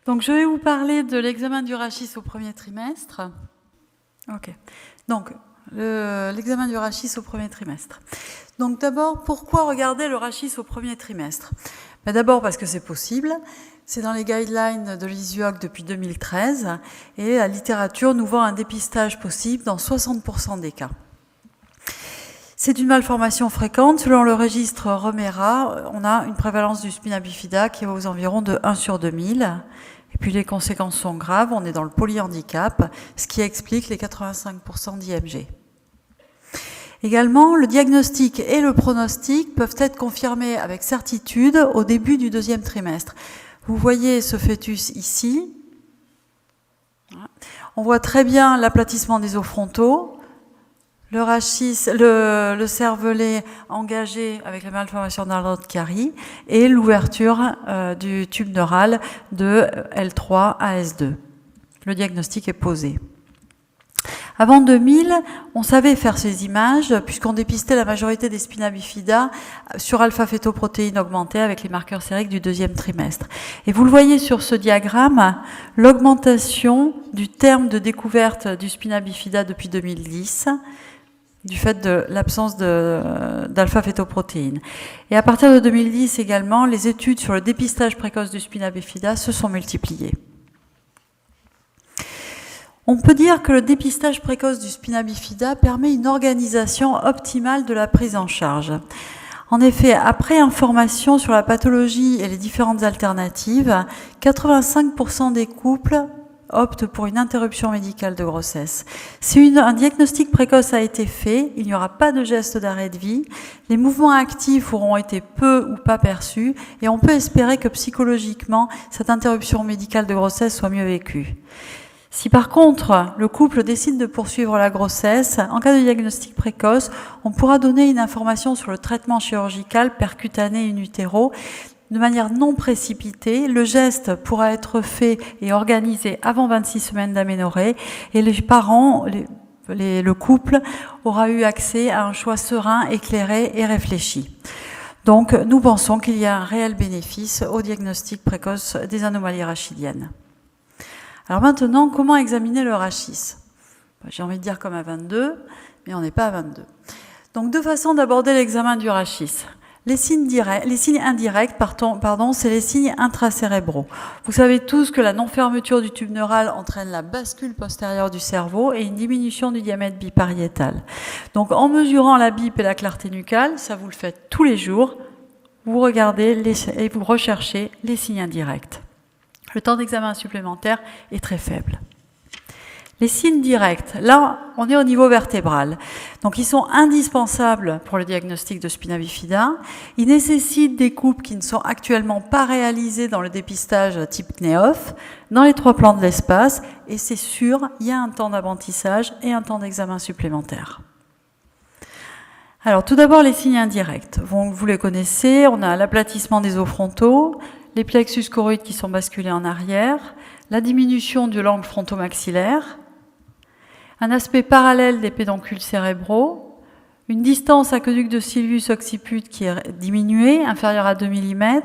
Donc, je vais vous parler de l'examen du rachis au premier trimestre. Ok. Donc, l'examen du rachis au premier trimestre. Donc, d'abord, pourquoi regarder le rachis au premier trimestre? D'abord parce que c'est possible. C'est dans les guidelines de l'ISUOC depuis 2013 et la littérature nous vend un dépistage possible dans 60% des cas. C'est une malformation fréquente. Selon le registre Romera, on a une prévalence du spina bifida qui est aux environs de 1 sur 2000. Et puis les conséquences sont graves, on est dans le polyhandicap, ce qui explique les 85% d'IMG. Également, le diagnostic et le pronostic peuvent être confirmés avec certitude au début du deuxième trimestre. Vous voyez ce fœtus ici. On voit très bien l'aplatissement des os frontaux, le rachis, le cervelet engagé avec la malformation d'Arnold-Chiari et l'ouverture du tube neural de L3 à S2. Le diagnostic est posé. Avant 2000, on savait faire ces images puisqu'on dépistait la majorité des spina bifida sur alpha-fétoprotéine augmentée avec les marqueurs sériques du deuxième trimestre. Et vous le voyez sur ce diagramme, l'augmentation du terme de découverte du spina bifida depuis 2010 du fait de l'absence d'alpha-fétoprotéine. Et à partir de 2010 également, les études sur le dépistage précoce du spina bifida se sont multipliées. On peut dire que le dépistage précoce du spina bifida permet une organisation optimale de la prise en charge. En effet, après information sur la pathologie et les différentes alternatives, 85% des couples optent pour une interruption médicale de grossesse. Si un diagnostic précoce a été fait, il n'y aura pas de geste d'arrêt de vie, les mouvements actifs auront été peu ou pas perçus et on peut espérer que psychologiquement, cette interruption médicale de grossesse soit mieux vécue. Si par contre, le couple décide de poursuivre la grossesse, en cas de diagnostic précoce, on pourra donner une information sur le traitement chirurgical percutané in utero de manière non précipitée. Le geste pourra être fait et organisé avant 26 semaines d'aménorrhée et les parents, le couple aura eu accès à un choix serein, éclairé et réfléchi. Donc, nous pensons qu'il y a un réel bénéfice au diagnostic précoce des anomalies rachidiennes. Alors maintenant, comment examiner le rachis? J'ai envie de dire comme à 22, mais on n'est pas à 22. Donc, deux façons d'aborder l'examen du rachis. Les signes indirects, c'est les signes intracérébraux. Vous savez tous que la non-fermeture du tube neural entraîne la bascule postérieure du cerveau et une diminution du diamètre bipariétal. Donc, en mesurant la bip et la clarté nucale, ça vous le faites tous les jours, vous regardez et vous recherchez les signes indirects. Le temps d'examen supplémentaire est très faible. Les signes directs, là, on est au niveau vertébral. Donc, ils sont indispensables pour le diagnostic de spina bifida. Ils nécessitent des coupes qui ne sont actuellement pas réalisées dans le dépistage type CNEOF, dans les 3 plans de l'espace, et c'est sûr, il y a un temps d'apprentissage et un temps d'examen supplémentaire. Alors, tout d'abord, les signes indirects. Vous les connaissez, on a l'aplatissement des os frontaux, les plexus choroïdes qui sont basculés en arrière, la diminution de l'angle frontomaxillaire, un aspect parallèle des pédoncules cérébraux, une distance aqueduc de sylvus occiput qui est diminuée, inférieure à 2 mm,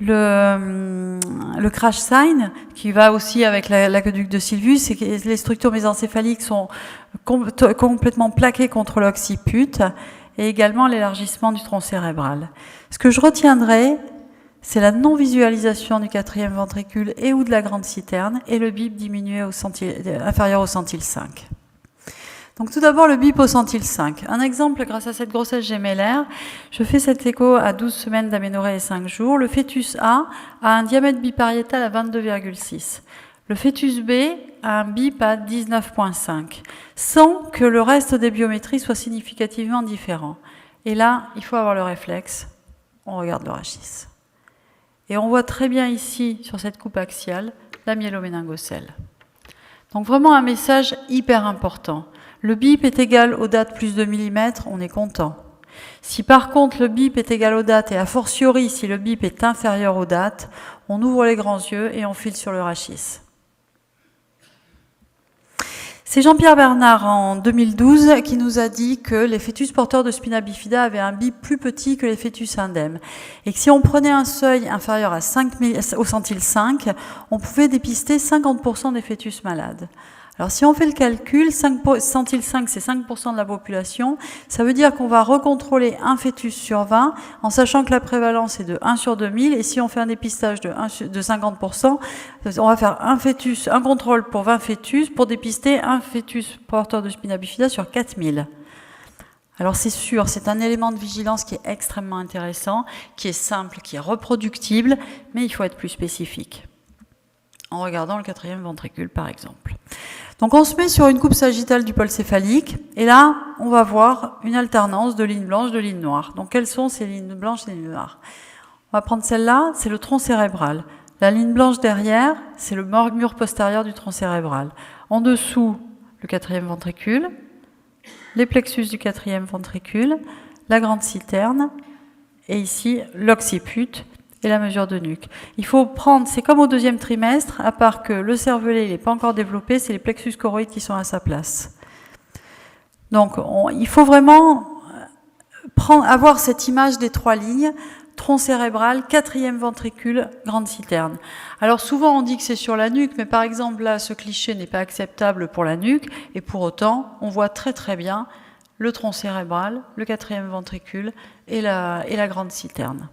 le crash sign qui va aussi avec l'aqueduc de sylvus, c'est que les structures mésencéphaliques sont complètement plaquées contre l'occiput et également l'élargissement du tronc cérébral. Ce que je retiendrai, c'est la non-visualisation du 4e ventricule et ou de la grande citerne et le bip diminué inférieur au centile 5. Donc tout d'abord le bip au centile 5. Un exemple, grâce à cette grossesse gémellaire, je fais cet écho à 12 semaines d'aménorrhée et 5 jours. Le fœtus A a un diamètre bipariétal à 22,6. Le fœtus B a un bip à 19,5, sans que le reste des biométries soit significativement différent. Et là, il faut avoir le réflexe, on regarde le rachis. Et on voit très bien ici, sur cette coupe axiale, la myéloméningocèle. Donc vraiment un message hyper important. Le bip est égal aux dates plus 2 mm, on est content. Si par contre le bip est égal aux dates, et a fortiori si le bip est inférieur aux dates, on ouvre les grands yeux et on file sur le rachis. C'est Jean-Pierre Bernard en 2012 qui nous a dit que les fœtus porteurs de spina bifida avaient un bip plus petit que les fœtus indemnes. Et que si on prenait un seuil inférieur à 5 au centile 5, on pouvait dépister 50% des fœtus malades. Alors si on fait le calcul, centile 5 c'est 5% de la population, ça veut dire qu'on va recontrôler un fœtus sur 20 en sachant que la prévalence est de 1 sur 2000 et si on fait un dépistage de 50%, on va faire un contrôle pour 20 fœtus pour dépister un fœtus porteur de spina bifida sur 4000. Alors c'est sûr, c'est un élément de vigilance qui est extrêmement intéressant, qui est simple, qui est reproductible, mais il faut être plus spécifique. En regardant le 4e ventricule par exemple. Donc on se met sur une coupe sagittale du pôle céphalique et là on va voir une alternance de lignes blanches, de lignes noires. Donc quelles sont ces lignes blanches et les lignes noires? On va prendre celle-là, c'est le tronc cérébral. La ligne blanche derrière, c'est le mur postérieur du tronc cérébral. En dessous, le 4e ventricule, les plexus du 4e ventricule, la grande citerne et ici l'occiput et la mesure de nuque. Il faut prendre, c'est comme au 2e trimestre, à part que le cervelet n'est pas encore développé, c'est les plexus choroïdes qui sont à sa place. Donc, il faut vraiment avoir cette image des 3 lignes, tronc cérébral, 4e ventricule, grande citerne. Alors souvent on dit que c'est sur la nuque, mais par exemple là, ce cliché n'est pas acceptable pour la nuque, et pour autant, on voit très très bien le tronc cérébral, le 4e ventricule et la grande citerne.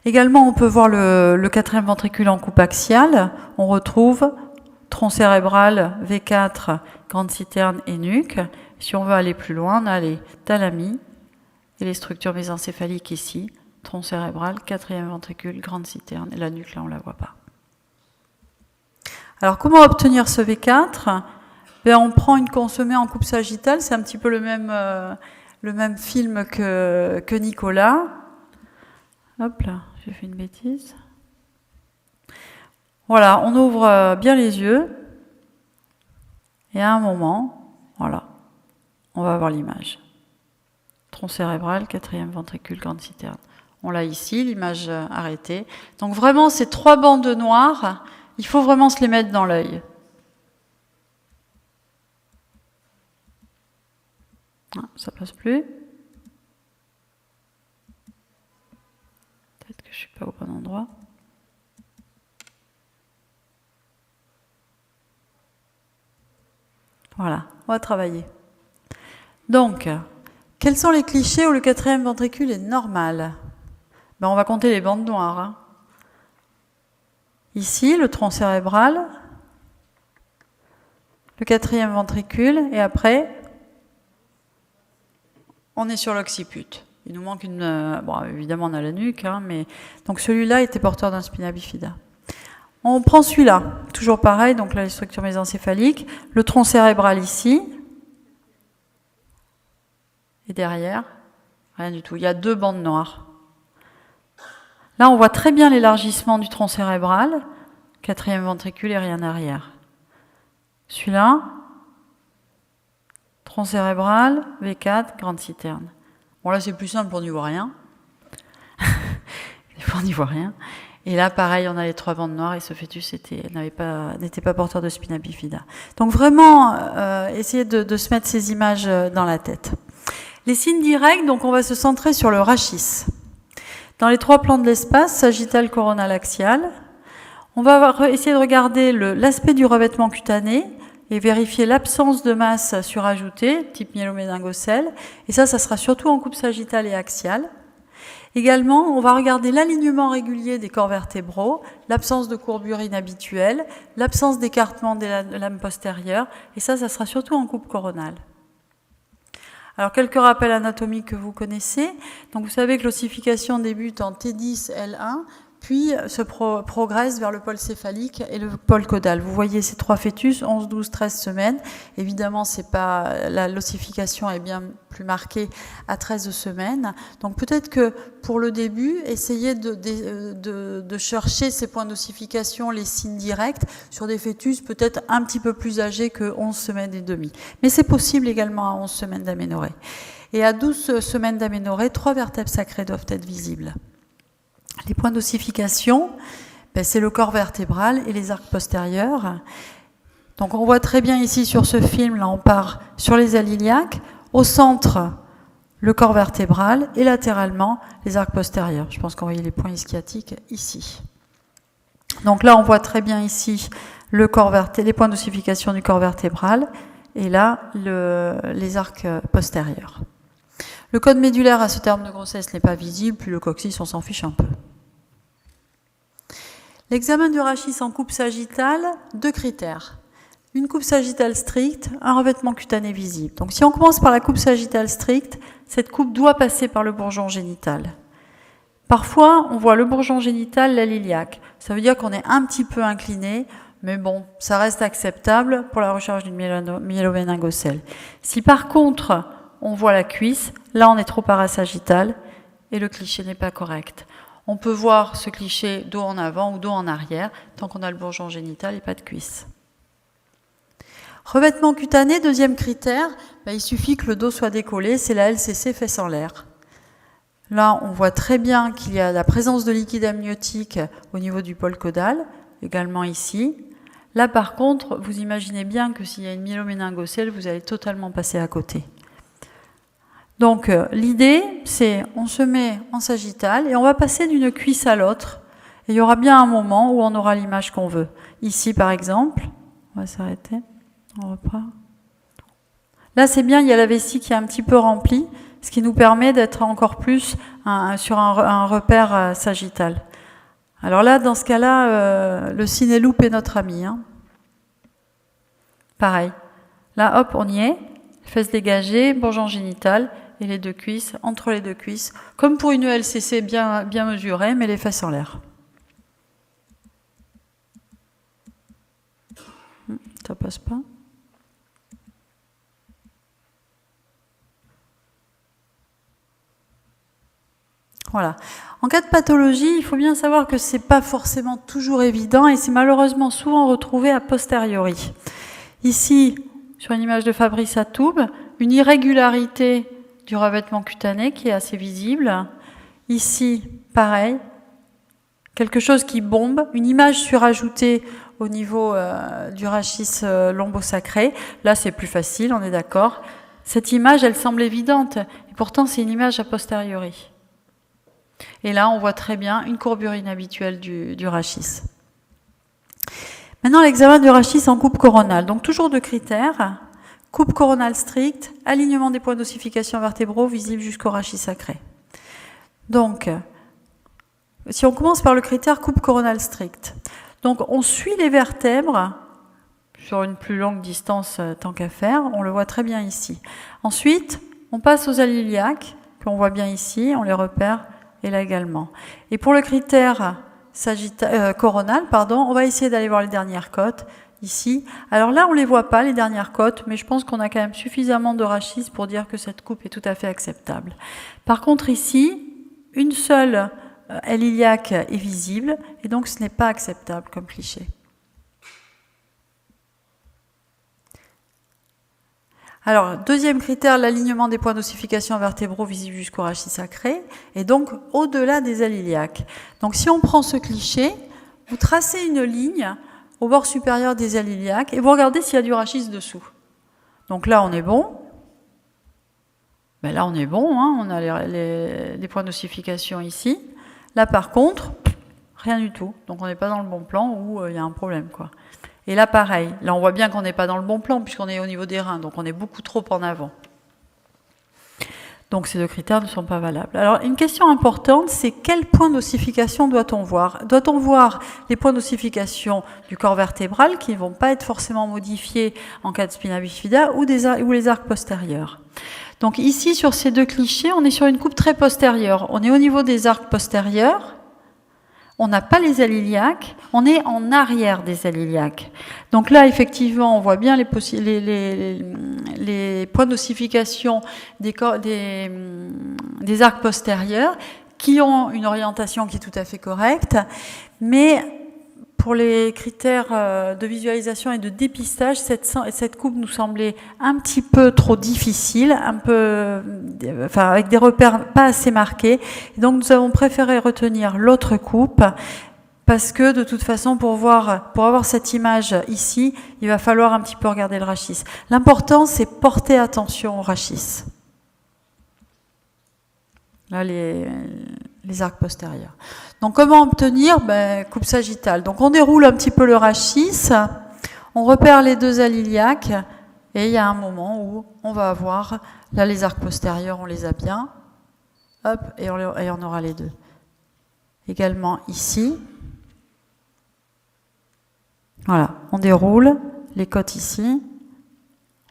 Également, on peut voir le 4e ventricule en coupe axiale. On retrouve tronc cérébral, V4, grande citerne et nuque. Si on veut aller plus loin, on a les thalamies et les structures mésencéphaliques ici. Tronc cérébral, 4e ventricule, grande citerne. Et la nuque, là, on ne la voit pas. Alors, comment obtenir ce V4 ? On se met en coupe sagittale. C'est un petit peu le même film que Nicolas. Hop là, j'ai fait une bêtise. Voilà, on ouvre bien les yeux. Et à un moment, voilà, on va avoir l'image. Tronc cérébral, 4e ventricule, grande citerne. On l'a ici, l'image arrêtée. Donc vraiment, ces 3 bandes noires, il faut vraiment se les mettre dans l'œil. Ah, ça passe plus. Peut-être que je ne suis pas au bon endroit. Voilà, on va travailler. Donc, quels sont les clichés où le 4e ventricule est normal ? On va compter les bandes noires. Hein. Ici, le tronc cérébral, le 4e ventricule, et après, on est sur l'occiput. Il nous manque une... Bon, évidemment, on a la nuque, hein, mais... Donc celui-là était porteur d'un spina bifida. On prend celui-là, toujours pareil, donc là, les structures mésencéphaliques, le tronc cérébral ici, et derrière, rien du tout. Il y a 2 bandes noires. Là, on voit très bien l'élargissement du tronc cérébral, 4e ventricule et rien derrière. Celui-là, tronc cérébral, V4, grande citerne. Bon, là, c'est plus simple, on n'y voit rien. On n'y voit rien. Et là, pareil, on a les 3 bandes noires et ce fœtus n'était pas porteur de spina bifida. Donc vraiment, essayez de se mettre ces images dans la tête. Les signes directs, donc on va se centrer sur le rachis. Dans les 3 plans de l'espace, sagittal, coronal, axial, on va essayer de regarder l'aspect du revêtement cutané et vérifier l'absence de masse surajoutée, type myéloméningocèle. Et ça sera surtout en coupe sagittale et axiale. Également, on va regarder l'alignement régulier des corps vertébraux, l'absence de courbure inhabituelle, l'absence d'écartement des lames postérieures, et ça sera surtout en coupe coronale. Alors, quelques rappels anatomiques que vous connaissez. Donc, vous savez que l'ossification débute en T10, L1, puis se progresse vers le pôle céphalique et le pôle caudal. Vous voyez ces 3 fœtus, 11, 12, 13 semaines. Évidemment, l'ossification est bien plus marquée à 13 semaines. Donc peut-être que pour le début, essayez de chercher ces points d'ossification, les signes directs, sur des fœtus peut-être un petit peu plus âgés que 11 semaines et demie. Mais c'est possible également à 11 semaines d'aménorrhée. Et à 12 semaines d'aménorrhée, 3 vertèbres sacrées doivent être visibles. Les points d'ossification, c'est le corps vertébral et les arcs postérieurs. Donc on voit très bien ici sur ce film, là on part sur les ailes iliaques, au centre le corps vertébral et latéralement les arcs postérieurs. Je pense qu'on voit les points ischiatiques ici. Donc là on voit très bien ici les points d'ossification du corps vertébral et là les arcs postérieurs. Le code médulaire à ce terme de grossesse n'est pas visible, puis le coccyx on s'en fiche un peu. L'examen du rachis en coupe sagittale, 2 critères. Une coupe sagittale stricte, un revêtement cutané visible. Donc si on commence par la coupe sagittale stricte, cette coupe doit passer par le bourgeon génital. Parfois, on voit le bourgeon génital, l'aile iliaque. Ça veut dire qu'on est un petit peu incliné, mais bon, ça reste acceptable pour la recherche d'une myéloméningocèle. Si par contre, on voit la cuisse, là on est trop parasagittal et le cliché n'est pas correct. On peut voir ce cliché dos en avant ou dos en arrière, tant qu'on a le bourgeon génital et pas de cuisse. Revêtement cutané, deuxième critère, il suffit que le dos soit décollé, c'est la LCC fesse en l'air. Là, on voit très bien qu'il y a la présence de liquide amniotique au niveau du pôle caudal, également ici. Là, par contre, vous imaginez bien que s'il y a une myéloméningocèle, vous allez totalement passer à côté. Donc, l'idée, c'est on se met en sagittal et on va passer d'une cuisse à l'autre. Et il y aura bien un moment où on aura l'image qu'on veut. Ici, par exemple, on va s'arrêter. On repart. Là, c'est bien, il y a la vessie qui est un petit peu remplie, ce qui nous permet d'être encore plus sur un repère sagittal. Alors là, dans ce cas-là, le ciné-loupe est notre ami. Pareil. Là, hop, on y est. Fesses dégagées, bourgeon génital et les 2 cuisses, entre les 2 cuisses, comme pour une LCC bien mesurée, mais les fesses en l'air. Ça passe pas. Voilà. En cas de pathologie, il faut bien savoir que c'est pas forcément toujours évident et c'est malheureusement souvent retrouvé a posteriori. Ici, sur une image de Fabrice Atoub, une irrégularité du revêtement cutané qui est assez visible. Ici, pareil, quelque chose qui bombe, une image surajoutée au niveau du rachis lombosacré. Là, c'est plus facile, on est d'accord. Cette image, elle semble évidente, et pourtant, c'est une image a posteriori. Et là, on voit très bien une courbure inhabituelle du rachis. Maintenant, l'examen du rachis en coupe coronale. Donc, toujours 2 critères. Coupe coronale stricte, alignement des points d'ossification vertébraux visibles jusqu'au rachis sacré. Donc, si on commence par le critère coupe coronale stricte, donc on suit les vertèbres sur une plus longue distance tant qu'à faire, on le voit très bien ici. Ensuite, on passe aux ailes iliaques, qu'on voit bien ici, on les repère, et là également. Et pour le critère coronal, on va essayer d'aller voir les dernières côtes, ici. Alors là, on ne les voit pas, les dernières côtes, mais je pense qu'on a quand même suffisamment de rachis pour dire que cette coupe est tout à fait acceptable. Par contre, ici, une seule aile iliaque est visible, et donc ce n'est pas acceptable comme cliché. Alors, deuxième critère, l'alignement des points d'ossification vertébraux visibles jusqu'au rachis sacré, et donc au-delà des ailes iliaques. Donc si on prend ce cliché, vous tracez une ligne au bord supérieur des ailes iliaques, et vous regardez s'il y a du rachis dessous. Donc là, on est bon. Là, on est bon, on a les points d'ossification ici. Là, par contre, rien du tout. Donc on n'est pas dans le bon plan où il y a un problème, quoi. Et là, pareil. Là, on voit bien qu'on n'est pas dans le bon plan puisqu'on est au niveau des reins. Donc, on est beaucoup trop en avant. Donc, ces 2 critères ne sont pas valables. Alors, une question importante, c'est quel point d'ossification doit-on voir? Doit-on voir les points d'ossification du corps vertébral qui ne vont pas être forcément modifiés en cas de spina bifida ou les arcs postérieurs? Donc, ici, sur ces 2 clichés, on est sur une coupe très postérieure. On est au niveau des arcs postérieurs. On n'a pas les ailes iliaques, on est en arrière des ailes iliaques. Donc là, effectivement, on voit bien les points d'ossification des arcs postérieurs qui ont une orientation qui est tout à fait correcte, mais pour les critères de visualisation et de dépistage, cette coupe nous semblait un petit peu trop difficile, avec des repères pas assez marqués. Et donc nous avons préféré retenir l'autre coupe Parce que de toute façon, pour avoir cette image ici, il va falloir un petit peu regarder le rachis. L'important, c'est porter attention au rachis. Là, les arcs postérieurs. Donc, comment obtenir? Coupe sagittale. Donc, on déroule un petit peu le rachis, on repère les deux aliliaques, et il y a un moment où on va avoir, là, les arcs postérieurs, on les a bien, hop, et on aura les deux. Également ici. Voilà, on déroule les côtes ici,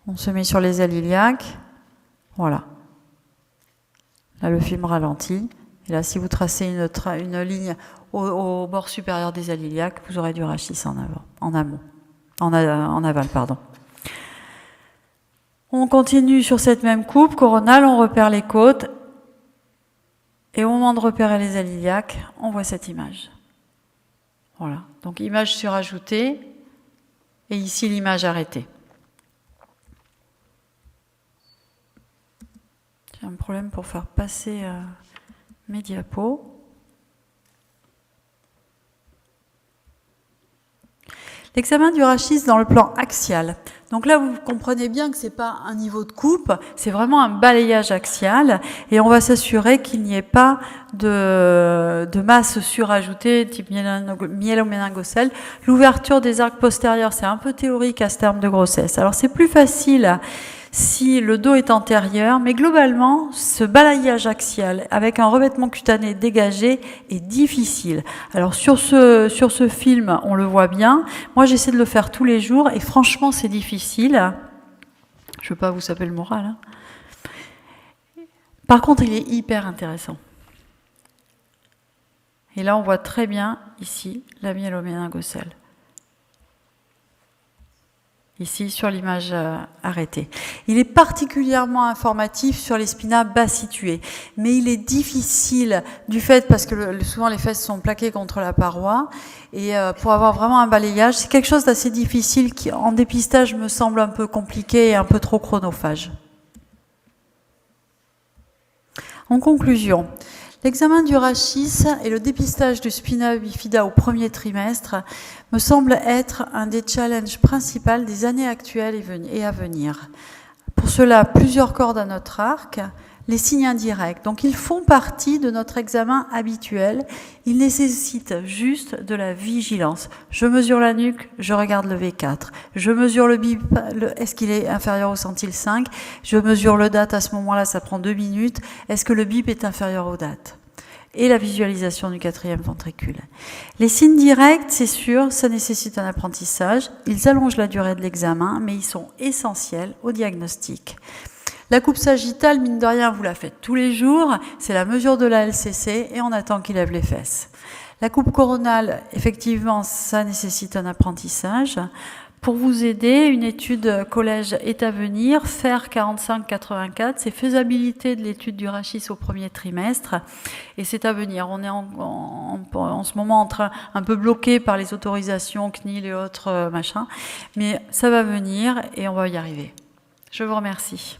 on se met sur les aliliaques, voilà. Là, le film ralentit, et là, si vous tracez une ligne au bord supérieur des aliliaques, vous aurez du rachis en aval, pardon. On continue sur cette même coupe coronale, on repère les côtes, et au moment de repérer les aliliaques, on voit cette image. Voilà, donc image surajoutée, et ici l'image arrêtée. J'ai un problème pour faire passer mes diapos. L'examen du rachis dans le plan axial. Donc là, vous comprenez bien que ce n'est pas un niveau de coupe, c'est vraiment un balayage axial, et on va s'assurer qu'il n'y ait pas de masse surajoutée type myéloméningocèle. L'ouverture des arcs postérieurs, c'est un peu théorique à ce terme de grossesse. Alors c'est plus facile si le dos est antérieur, mais globalement, ce balayage axial avec un revêtement cutané dégagé est difficile. Alors sur ce film, on le voit bien. Moi, j'essaie de le faire tous les jours et franchement, c'est difficile. Je veux pas vous saper le moral, hein. Par contre, il est hyper intéressant. Et là, on voit très bien ici la myéloméningocèle. Ici, sur l'image arrêtée. Il est particulièrement informatif sur les spina bas situés, mais il est difficile du fait, parce que souvent les fesses sont plaquées contre la paroi, et pour avoir vraiment un balayage, c'est quelque chose d'assez difficile qui, en dépistage, me semble un peu compliqué et un peu trop chronophage. En conclusion, l'examen du rachis et le dépistage du spina bifida au premier trimestre me semble être un des challenges principaux des années actuelles et à venir. Pour cela, plusieurs cordes à notre arc, les signes indirects. Donc ils font partie de notre examen habituel. Ils nécessitent juste de la vigilance. Je mesure la nuque, je regarde le V4. Je mesure le bip, est-ce qu'il est inférieur au centile 5? Je mesure le date, à ce moment-là, ça prend 2 minutes. Est-ce que le bip est inférieur au date? Et la visualisation du quatrième ventricule. Les signes directs, c'est sûr, ça nécessite un apprentissage. Ils allongent la durée de l'examen, mais ils sont essentiels au diagnostic. La coupe sagittale, mine de rien, vous la faites tous les jours. C'est la mesure de la LCC et on attend qu'il lève les fesses. La coupe coronale, effectivement, ça nécessite un apprentissage. Pour vous aider, une étude collège est à venir, FAIR 45-84, c'est faisabilité de l'étude du rachis au premier trimestre, et c'est à venir. On est en ce moment en train, un peu bloqué par les autorisations, CNIL et autres machins, mais ça va venir et on va y arriver. Je vous remercie.